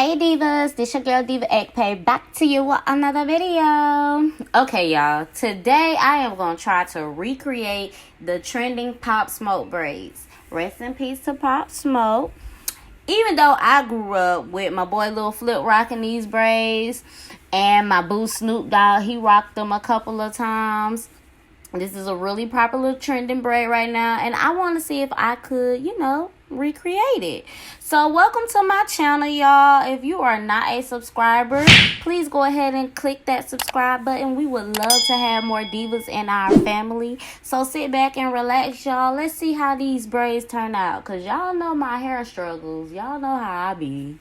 Hey Divas, this your girl Diva Ekpay back to you with another video. Okay y'all, today I am going to try to recreate the trending Pop Smoke braids. Rest in peace to Pop Smoke. Even though I grew up with my boy Lil Flip rocking these braids and my boo Snoop Dogg, he rocked them a couple of times. This is a really popular trending braid right now, and I want to see if I could, recreate it. So welcome to my channel, y'all. If you are not a subscriber, please go ahead and click that subscribe button. We would love to have more divas in our family. So sit back and relax, y'all. Let's see how these braids turn out, because y'all know my hair struggles. Y'all know how I be.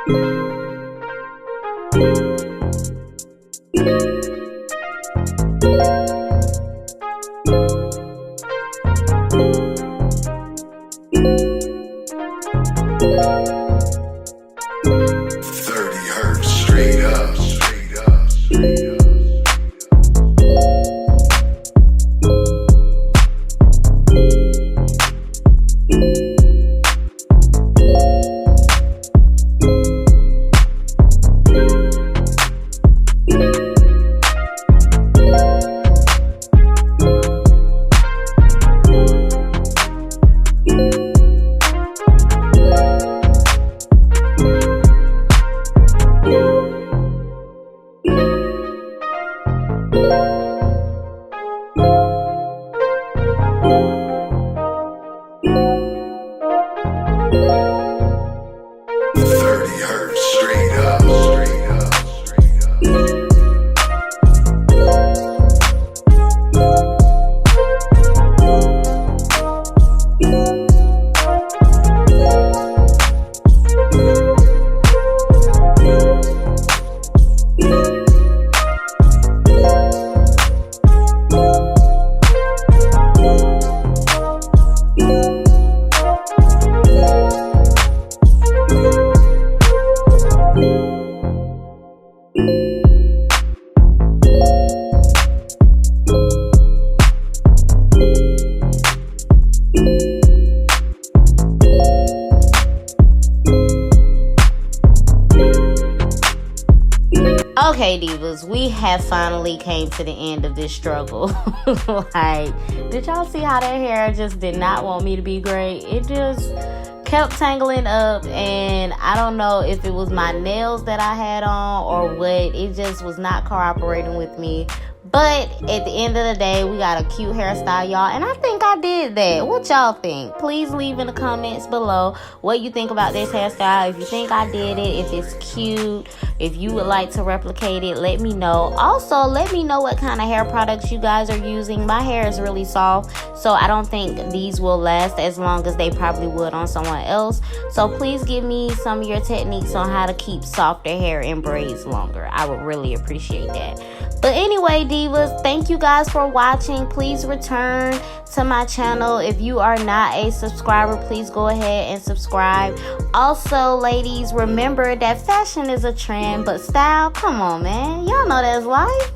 Straight up, straight up, straight up. Okay, divas, we have finally came to the end of this struggle. Like, did y'all see how that hair just did not want me to be great? It just kept tangling up, and I don't know if it was my nails that I had on or what. It just was not cooperating with me. But at the end of the day, we got a cute hairstyle, y'all. And I think I did that. What y'all think? Please leave in the comments below what you think about this hairstyle. If you think I did it, if it's cute, if you would like to replicate it, let me know. Also, let me know what kind of hair products you guys are using. My hair is really soft, so I don't think these will last as long as they probably would on someone else. So please give me some of your techniques on how to keep softer hair in braids longer. I would really appreciate that. But anyway, divas, thank you guys for watching. Please return to my channel. If you are not a subscriber, please go ahead and subscribe. Also, ladies, remember that fashion is a trend, but style, come on, man. Y'all know that's life.